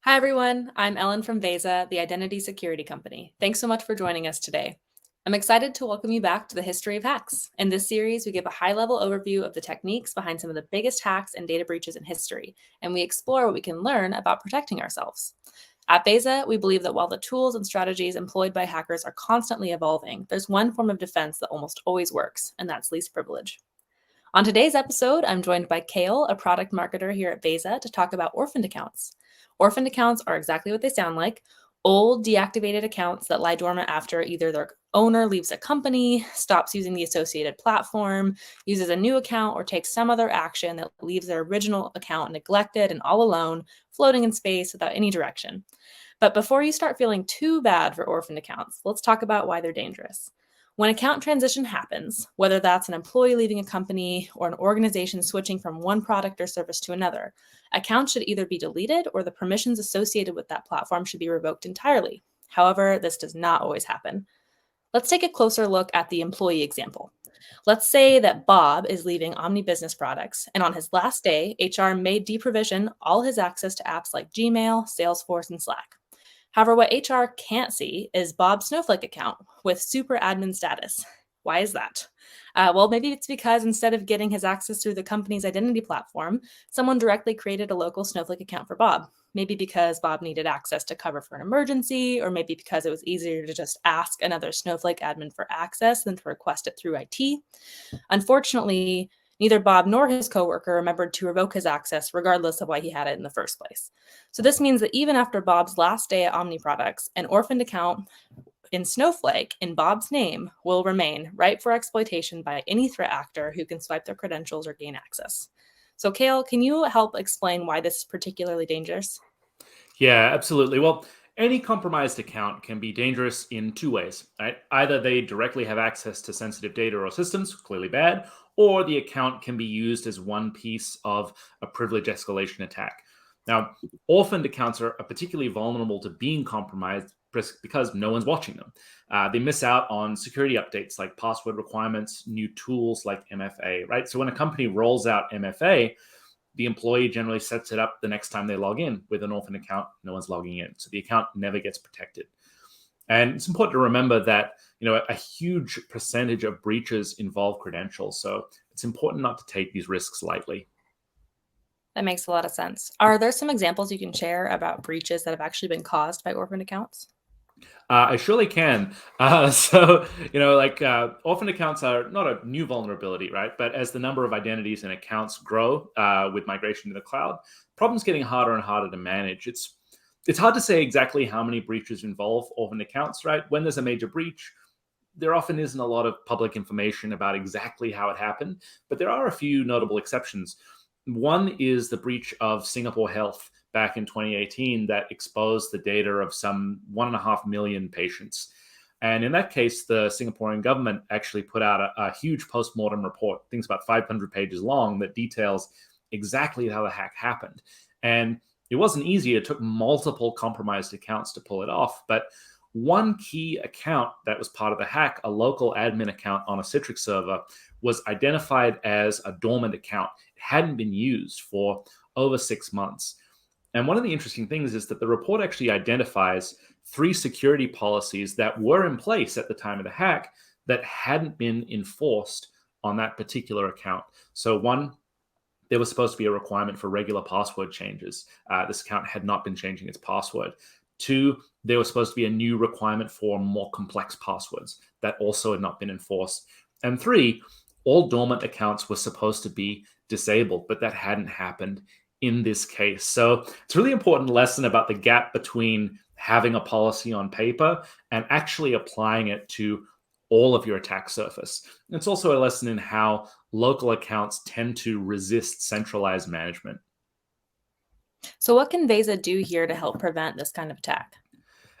Hi, everyone. I'm Ellen from Veza, the identity security company. Thanks so much for joining us today. I'm excited to welcome you back to the history of hacks. In this series, we give a high level overview of the techniques behind some of the biggest hacks and data breaches in history, and we explore what we can learn about protecting ourselves. At Veza, we believe that while the tools and strategies employed by hackers are constantly evolving, there's one form of defense that almost always works, and that's least privilege. On today's episode, I'm joined by Kale, a product marketer here at Veza, to talk about orphaned accounts. Orphaned accounts are exactly what they sound like: old, deactivated accounts that lie dormant after either their owner leaves a company, stops using the associated platform, uses a new account, or takes some other action that leaves their original account neglected and all alone, floating in space without any direction. But before you start feeling too bad for orphaned accounts, let's talk about why they're dangerous. When account transition happens, whether that's an employee leaving a company or an organization switching from one product or service to another, accounts should either be deleted or the permissions associated with that platform should be revoked entirely. However, this does not always happen. Let's take a closer look at the employee example. Let's say that Bob is leaving Omni Business Products, and on his last day, HR may deprovision all his access to apps like Gmail, Salesforce, and Slack. However, what HR can't see is Bob's Snowflake account with super admin status. Why is that? Well, maybe it's because instead of getting his access through the company's identity platform, someone directly created a local Snowflake account for Bob. Maybe because Bob needed access to cover for an emergency, or maybe because it was easier to just ask another Snowflake admin for access than to request it through IT. Unfortunately, neither Bob nor his coworker remembered to revoke his access, regardless of why he had it in the first place. So this means that even after Bob's last day at Omni Products, an orphaned account in Snowflake in Bob's name will remain ripe for exploitation by any threat actor who can swipe their credentials or gain access. So, Kale, can you help explain why this is particularly dangerous? Yeah, absolutely. Well, any compromised account can be dangerous in two ways, right? Either they directly have access to sensitive data or systems, clearly bad, or the account can be used as one piece of a privilege escalation attack. Now, orphaned accounts are particularly vulnerable to being compromised because no one's watching them. They miss out on security updates like password requirements, new tools like MFA, right? So when a company rolls out MFA, the employee generally sets it up the next time they log in. With an orphan account, no one's logging in, so the account never gets protected. And it's important to remember that a huge percentage of breaches involve credentials, so it's important not to take these risks lightly. That makes a lot of sense. Are there some examples you can share about breaches that have actually been caused by orphaned accounts? I surely can. Orphan accounts are not a new vulnerability, right? But as the number of identities and accounts grow with migration to the cloud, problems getting harder and harder to manage. It's hard to say exactly how many breaches involve orphan accounts, right? When there's a major breach, there often isn't a lot of public information about exactly how it happened, but there are a few notable exceptions. One is the breach of Singapore Health back in 2018 that exposed the data of some 1.5 million patients. And in that case, the Singaporean government actually put out a huge post-mortem report, I think it's about 500 pages long, that details exactly how the hack happened. And it wasn't easy. It took multiple compromised accounts to pull it off. But one key account that was part of the hack, a local admin account on a Citrix server, was identified as a dormant account. It hadn't been used for over 6 months. And one of the interesting things is that the report actually identifies three security policies that were in place at the time of the hack that hadn't been enforced on that particular account. So, one, there was supposed to be a requirement for regular password changes. This account had not been changing its password. Two, there was supposed to be a new requirement for more complex passwords that also had not been enforced. And three, all dormant accounts were supposed to be disabled, but that hadn't happened in this case. So it's a really important lesson about the gap between having a policy on paper and actually applying it to all of your attack surface. It's also a lesson in how local accounts tend to resist centralized management. So, what can Veza do here to help prevent this kind of attack?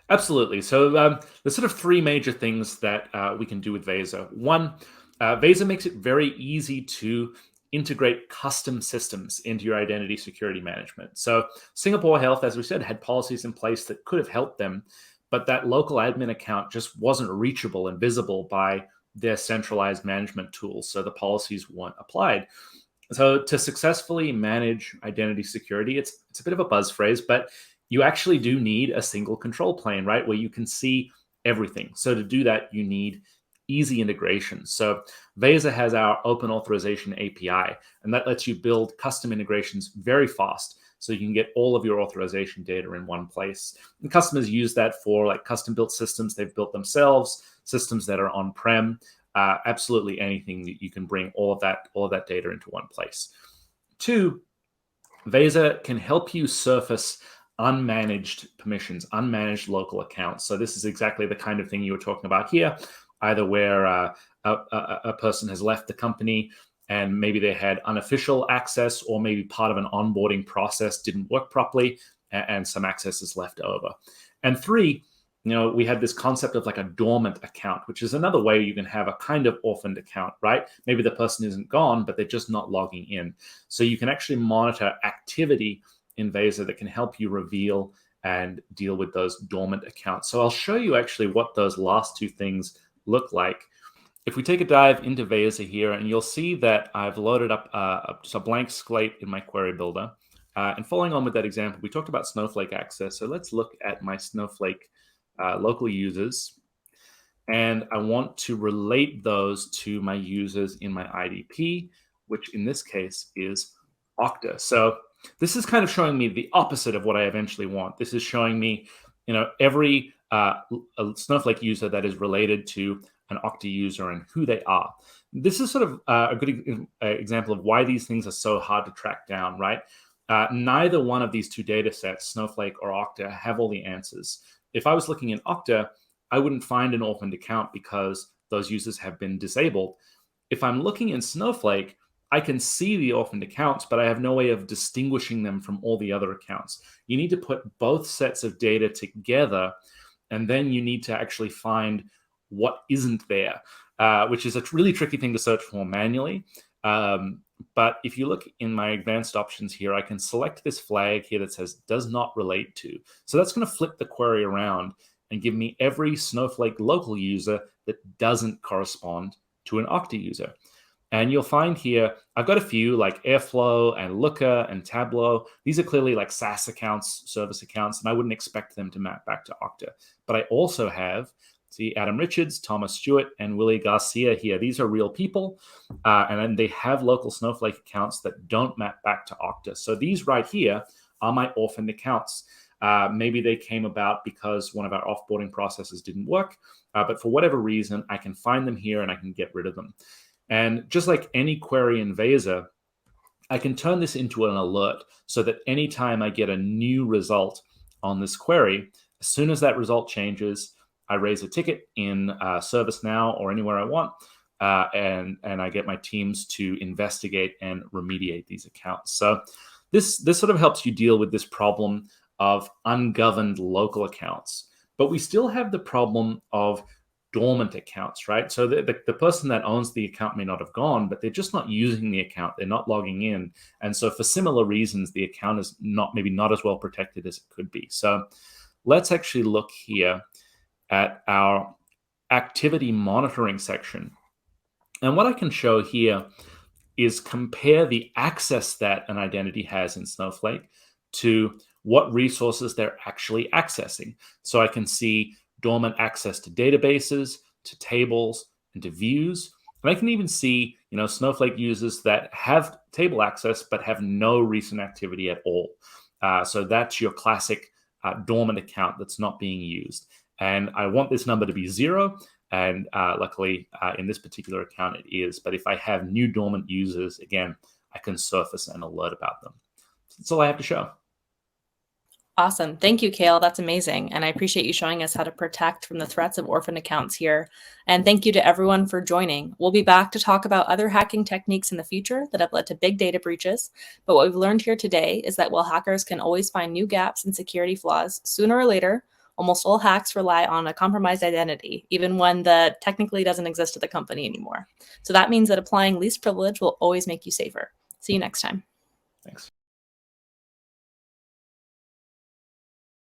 Absolutely. So there's sort of three major things that we can do with Veza. One, Veza makes it very easy to integrate custom systems into your identity security management. So Singapore Health, as we said, had policies in place that could have helped them, but that local admin account just wasn't reachable and visible by their centralized management tools. So the policies weren't applied. So to successfully manage identity security, it's a bit of a buzz phrase, but you actually do need a single control plane, right, where you can see everything. So to do that, you need easy integration. So Veza has our open authorization API, and that lets you build custom integrations very fast. So you can get all of your authorization data in one place. And customers use that for like custom built systems they've built themselves, systems that are on-prem, absolutely anything that you can bring all of that data into one place. Two, Veza can help you surface unmanaged permissions, unmanaged local accounts. So this is exactly the kind of thing you were talking about here, either where a person has left the company and maybe they had unofficial access, or maybe part of an onboarding process didn't work properly and some access is left over. And three, we had this concept of like a dormant account, which is another way you can have a kind of orphaned account, right? Maybe the person isn't gone, but they're just not logging in. So you can actually monitor activity in Veza that can help you reveal and deal with those dormant accounts. So I'll show you actually what those last two things look like. If we take a dive into Veza here, and you'll see that I've loaded up just a blank slate in my query builder. And following on with that example, we talked about Snowflake access. So let's look at my Snowflake local users. And I want to relate those to my users in my IDP, which in this case is Okta. So this is kind of showing me the opposite of what I eventually want. This is showing me, every Snowflake user that is related to an Okta user and who they are. This is sort of a good example of why these things are so hard to track down, right? Neither one of these two data sets, Snowflake or Okta, have all the answers. If I was looking in Okta, I wouldn't find an orphaned account because those users have been disabled. If I'm looking in Snowflake, I can see the orphaned accounts, but I have no way of distinguishing them from all the other accounts. You need to put both sets of data together, and then you need to actually find what isn't there, which is a really tricky thing to search for manually. But if you look in my advanced options here, I can select this flag here that says does not relate to. So that's going to flip the query around and give me every Snowflake local user that doesn't correspond to an Okta user. And you'll find here, I've got a few like Airflow and Looker and Tableau. These are clearly like SaaS accounts, service accounts, and I wouldn't expect them to map back to Okta. But I also have, see, Adam Richards, Thomas Stewart, and Willie Garcia here. These are real people, and then they have local Snowflake accounts that don't map back to Okta. So these right here are my orphaned accounts. Maybe they came about because one of our offboarding processes didn't work, but for whatever reason, I can find them here and I can get rid of them. And just like any query in Veza, I can turn this into an alert so that anytime I get a new result on this query, as soon as that result changes, I raise a ticket in ServiceNow or anywhere I want, and I get my teams to investigate and remediate these accounts. So this sort of helps you deal with this problem of ungoverned local accounts. But we still have the problem of dormant accounts, right? So the person that owns the account may not have gone, but they're just not using the account. They're not logging in. And so for similar reasons, the account is maybe not as well protected as it could be. So let's actually look here at our activity monitoring section. And what I can show here is compare the access that an identity has in Snowflake to what resources they're actually accessing. So I can see dormant access to databases, to tables, and to views. And I can even see, Snowflake users that have table access but have no recent activity at all. So that's your classic dormant account that's not being used. And I want this number to be 0. And luckily, in this particular account, it is. But if I have new dormant users, again, I can surface an alert about them. That's all I have to show. Awesome. Thank you, Kale. That's amazing. And I appreciate you showing us how to protect from the threats of orphan accounts here. And thank you to everyone for joining. We'll be back to talk about other hacking techniques in the future that have led to big data breaches. But what we've learned here today is that while hackers can always find new gaps and security flaws, sooner or later, almost all hacks rely on a compromised identity, even one that technically doesn't exist at the company anymore. So that means that applying least privilege will always make you safer. See you next time. Thanks.